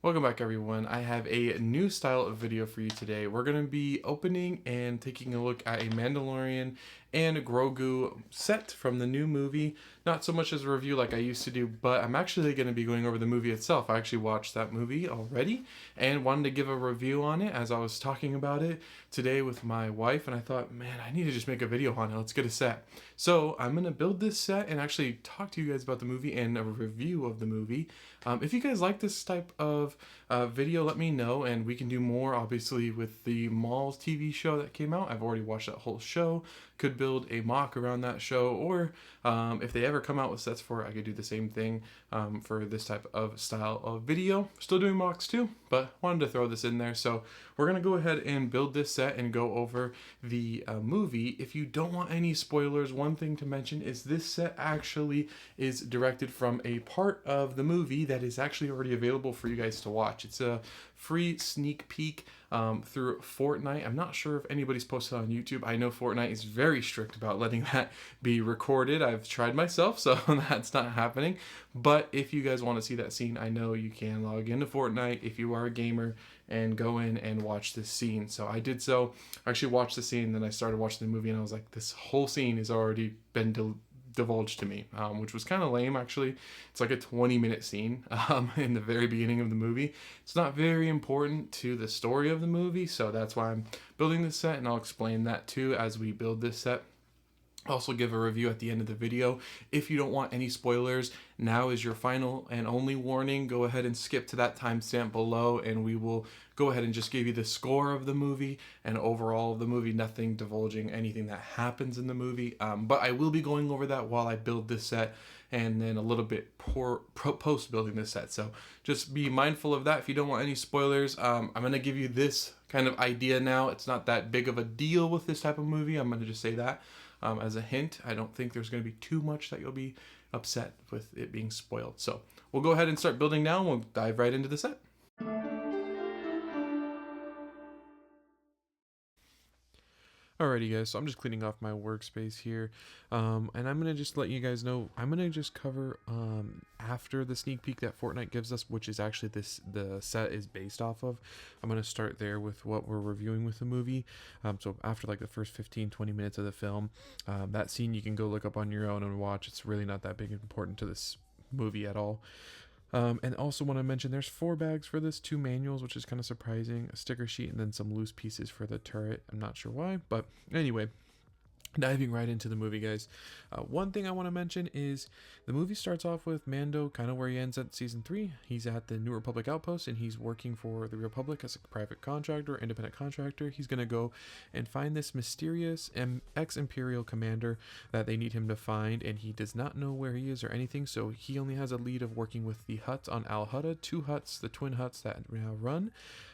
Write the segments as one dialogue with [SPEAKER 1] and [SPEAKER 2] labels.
[SPEAKER 1] Welcome back everyone. I have a new style of video for you today. We're going to be opening and taking a look at a Mandalorian and a Grogu set from the new movie. Not so much as a review like I used to do, but I'm actually going to be going over the movie itself. I actually watched that movie already and wanted to give a review on it as I was talking about it today with my wife, and I thought, man, I need to just make a video on it. Let's get a set. So I'm going to build this set and actually talk to you guys about the movie and a review of the movie. If you guys like this type of video, let me know, and we can do more. Obviously, with the Malls TV show that came out, I've already watched that whole show. Could build a mock around that show, or if they ever come out with sets for it, I could do the same thing for this type of style of video. Still doing mocks too, but wanted to throw this in there. So we're gonna go ahead and build this set and go over the movie. If you don't want any spoilers, one thing to mention is this set actually is directed from a part of the movie that is actually already available for you guys to watch. It's a free sneak peek through Fortnite. I'm not sure if anybody's posted on YouTube. I know Fortnite is very strict about letting that be recorded. I've tried myself, so that's not happening. But if you guys want to see that scene, I know you can log into Fortnite if you are a gamer and go in and watch this scene. So I did so. I actually watched the scene, then I started watching the movie, and I was like, this whole scene has already been divulged to me, which was kind of lame actually. It's like a 20-minute scene in the very beginning of the movie. It's not very important to the story of the movie, so that's why I'm building this set, and I'll explain that too as we build this set. Also give a review at the end of the video. If you don't want any spoilers, now is your final and only warning. Go ahead and skip to that timestamp below, and we will go ahead and just give you the score of the movie and overall of the movie, nothing divulging anything that happens in the movie. But I will be going over that while I build this set, and then a little bit post building this set. So just be mindful of that. If you don't want any spoilers, I'm going to give you this kind of idea now. It's not that big of a deal with this type of movie. I'm going to just say that. As a hint, I don't think there's going to be too much that you'll be upset with it being spoiled. So we'll go ahead and start building now, and we'll dive right into the set. Alrighty guys, so I'm just cleaning off my workspace here, and I'm going to just let you guys know, I'm going to just cover after the sneak peek that Fortnite gives us, which is actually the set is based off of. I'm going to start there with what we're reviewing with the movie. So after like the first 15-20 minutes of the film, that scene you can go look up on your own and watch. It's really not that big and important to this movie at all. And also want to mention there's 4 bags for this, 2 manuals, which is kind of surprising, a sticker sheet, and then some loose pieces for the turret. I'm not sure why, but anyway, diving right into the movie, guys. One thing I want to mention is the movie starts off with Mando kind of where he ends at season 3. He's at the New Republic outpost, and he's working for the Republic as a private contractor, independent contractor. He's going to go and find this mysterious ex-Imperial commander that they need him to find, and he does not know where he is or anything, so he only has a lead of working with the Hutts on Al Hutta, 2 Hutts, the twin Hutts that now run.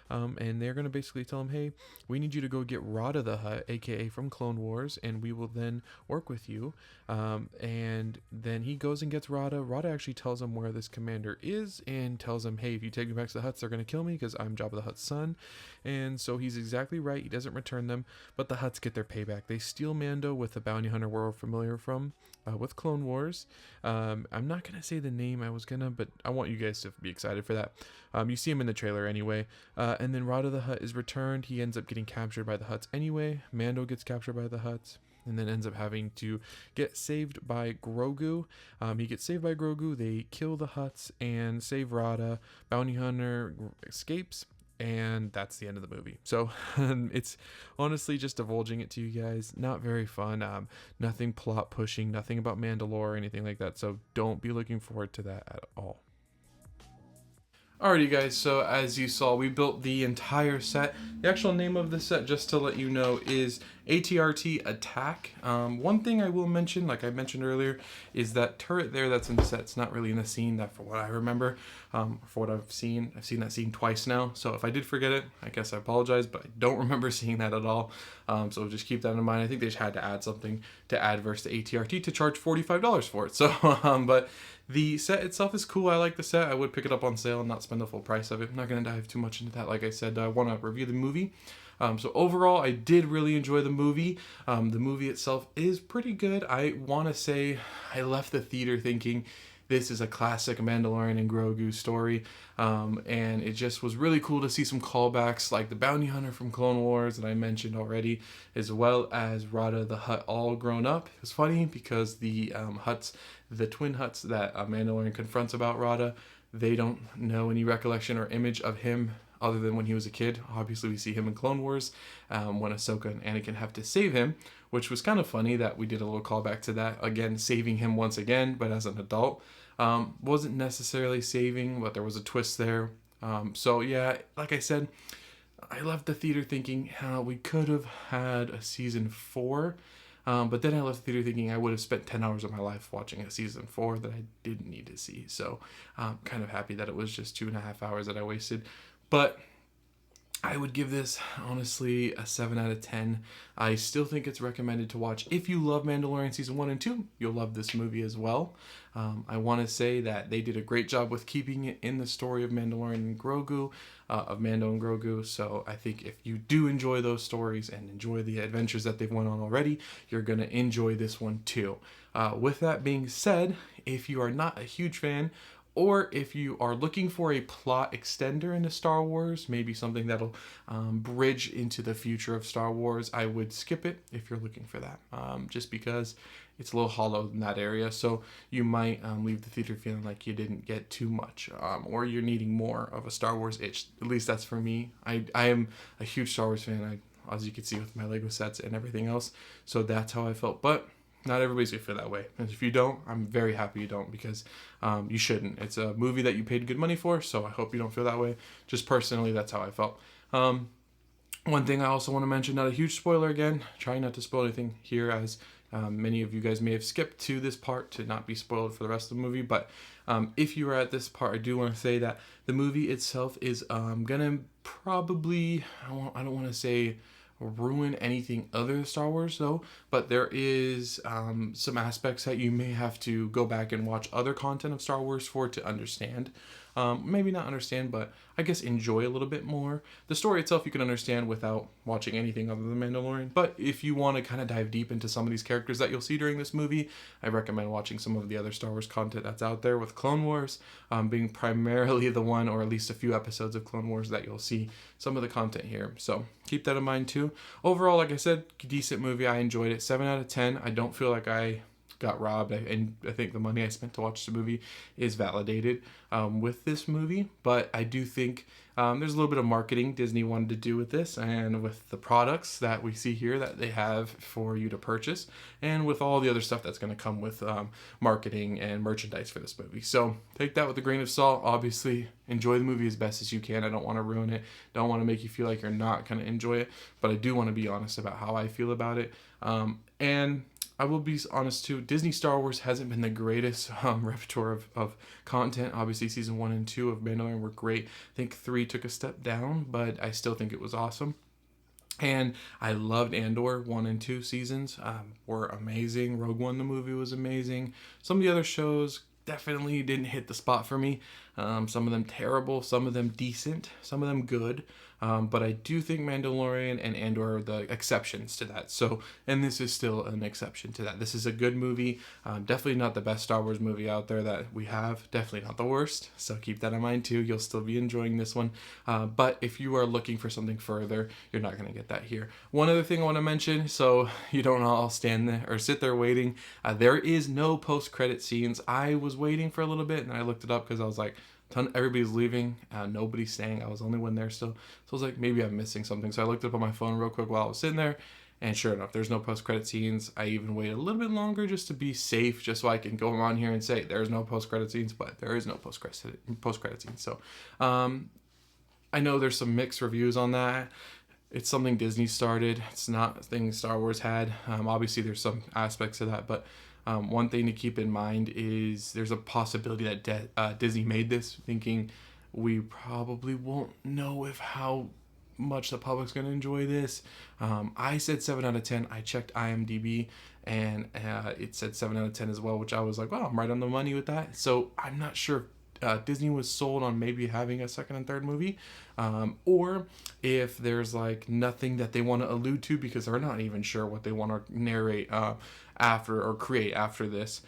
[SPEAKER 1] And they're going to basically tell him, hey, we need you to go get Rada the Hutt, aka from Clone Wars, and we will then work with you. And then he goes and gets Rada. Rada actually tells him where this commander is and tells him, hey, if you take me back to the Hutts, they're going to kill me because I'm Jabba the Hutt's son. And so he's exactly right. He doesn't return them, but the Hutts get their payback. They steal Mando with the bounty hunter we're familiar from with Clone Wars. I'm not going to say the name I was going to, but I want you guys to be excited for that. You see him in the trailer anyway. And then Rada the Hutt is returned. He ends up getting captured by the Hutts anyway. Mando gets captured by the Hutts, and then ends up having to get saved by Grogu. He gets saved by Grogu. They kill the Hutts and save Rada. Bounty Hunter escapes, and that's the end of the movie. So it's honestly just divulging it to you guys. Not very fun. Nothing plot pushing, nothing about Mandalore or anything like that. So don't be looking forward to that at all. Alrighty guys, so as you saw, we built the entire set. The actual name of the set, just to let you know, is ATRT Attack. One thing I will mention, like I mentioned earlier, is that turret there that's in the set's not really in the scene, that for what I remember, for what I've seen that scene twice now. So if I did forget it, I guess I apologize, but I don't remember seeing that at all. So just keep that in mind. I think they just had to add something to add versus the ATRT to charge $45 for it. So, but the set itself is cool. I like the set. I would pick it up on sale and not spend the full price of it. I'm not going to dive too much into that. Like I said, I want to review the movie. So overall, I did really enjoy the movie. The movie itself is pretty good. I want to say I left the theater thinking this is a classic Mandalorian and Grogu story. And it just was really cool to see some callbacks like the bounty hunter from Clone Wars that I mentioned already, as well as Rada the Hutt all grown up. It was funny because the the twin Hutts that Mandalorian confronts about Rada, they don't know any recollection or image of him other than when he was a kid. Obviously, we see him in Clone Wars when Ahsoka and Anakin have to save him, which was kind of funny that we did a little callback to that. Again, saving him once again, but as an adult. Wasn't necessarily saving, but there was a twist there. So yeah, like I said, I left the theater thinking how we could have had a season 4. But then I left the theater thinking I would have spent 10 hours of my life watching a season 4 that I didn't need to see. So I'm kind of happy that it was just 2.5 hours that I wasted. But I would give this, honestly, a 7 out of 10. I still think it's recommended to watch. If you love Mandalorian Season 1 and 2, you'll love this movie as well. I want to say that they did a great job with keeping it in the story of Mandalorian and Grogu, of Mando and Grogu. So I think if you do enjoy those stories and enjoy the adventures that they've went on already, you're going to enjoy this one too. With that being said, if you are not a huge fan, or if you are looking for a plot extender into Star Wars, maybe something that'll bridge into the future of Star Wars, I would skip it if you're looking for that. Just because it's a little hollow in that area. So you might leave the theater feeling like you didn't get too much, or you're needing more of a Star Wars itch. At least that's for me. I am a huge Star Wars fan, as you can see with my Lego sets and everything else. So that's how I felt. But not everybody's gonna feel that way, and if you don't, I'm very happy you don't, because you shouldn't. It's a movie that you paid good money for, so I hope you don't feel that way. Just personally, that's how I felt. One thing I also want to mention, not a huge spoiler again, trying not to spoil anything here, as many of you guys may have skipped to this part to not be spoiled for the rest of the movie, but if you are at this part, I do want to say that the movie itself is gonna probably, I don't want to say ruin anything other than Star Wars though, but there is some aspects that you may have to go back and watch other content of Star Wars for to understand. Maybe not understand, but I guess enjoy a little bit more. The story itself you can understand without watching anything other than Mandalorian, but if you want to kind of dive deep into some of these characters that you'll see during this movie, I recommend watching some of the other Star Wars content that's out there, with Clone Wars being primarily the one, or at least a few episodes of Clone Wars that you'll see some of the content here. So keep that in mind too. Overall, like I said, decent movie. I enjoyed it. 7 out of 10. I don't feel like I got robbed, and I think the money I spent to watch the movie is validated with this movie. But I do think there's a little bit of marketing Disney wanted to do with this, and with the products that we see here that they have for you to purchase, and with all the other stuff that's going to come with marketing and merchandise for this movie. So take that with a grain of salt. Obviously, enjoy the movie as best as you can. I don't want to ruin it. Don't want to make you feel like you're not going to enjoy it, but I do want to be honest about how I feel about it. And I will be honest too, Disney Star Wars hasn't been the greatest repertoire of content. Obviously, season 1 and 2 of Mandalorian were great. I think 3 took a step down, but I still think it was awesome. And I loved Andor 1 and 2 seasons, were amazing. Rogue One, the movie, was amazing. Some of the other shows definitely didn't hit the spot for me. Some of them terrible, some of them decent, some of them good. But I do think Mandalorian and Andor are the exceptions to that. So, and this is still an exception to that. This is a good movie. Definitely not the best Star Wars movie out there that we have. Definitely not the worst. So keep that in mind too. You'll still be enjoying this one. But if you are looking for something further, you're not going to get that here. One other thing I want to mention, so you don't all stand there or sit there waiting. There is no post-credit scenes. I was waiting for a little bit, and I looked it up because I was like, everybody's leaving, nobody's staying. I was the only one there still, so I was like, maybe I'm missing something. So I looked up on my phone real quick while I was sitting there, and sure enough, there's no post-credit scenes. I even waited a little bit longer just to be safe, just so I can go on here and say there's no post-credit scenes, but there is no post-credit scenes. So I know there's some mixed reviews on that. It's something Disney started. It's not a thing Star Wars had. Obviously, there's some aspects of that, but one thing to keep in mind is there's a possibility that Disney made this thinking we probably won't know if how much the public's going to enjoy this. I said 7 out of 10. I checked IMDb, and it said 7 out of 10 as well, which I was like, wow, I'm right on the money with that. So I'm not sure if Disney was sold on maybe having a second and third movie, or if there's like nothing that they want to allude to because they're not even sure what they want to narrate after or create after this.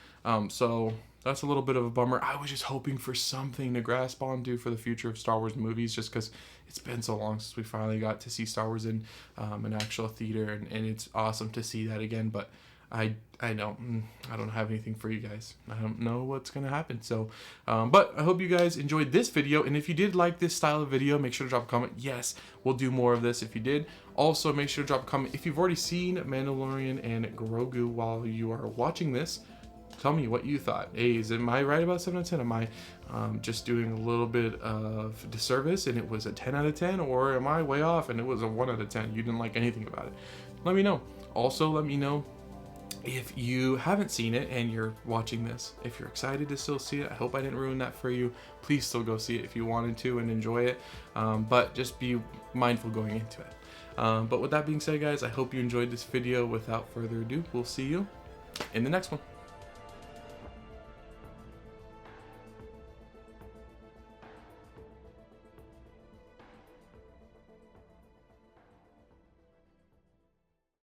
[SPEAKER 1] So that's a little bit of a bummer. I was just hoping for something to grasp onto for the future of Star Wars movies, just because it's been so long since we finally got to see Star Wars in an actual theater, and it's awesome to see that again. But I don't have anything for you guys. I don't know what's gonna happen. So, but I hope you guys enjoyed this video, and if you did like this style of video, make sure to drop a comment. Yes, we'll do more of this if you did. Also, make sure to drop a comment if you've already seen Mandalorian and Grogu while you are watching this. Tell me what you thought. Hey, am I right about 7 out of 10? Am I just doing a little bit of disservice and it was a 10 out of 10? Or am I way off and it was a 1 out of 10? You didn't like anything about it. Let me know. Also, let me know if you haven't seen it and you're watching this. If you're excited to still see it, I hope I didn't ruin that for you. Please still go see it if you wanted to and enjoy it. But just be mindful going into it. But with that being said, guys, I hope you enjoyed this video. Without further ado, we'll see you in the next one.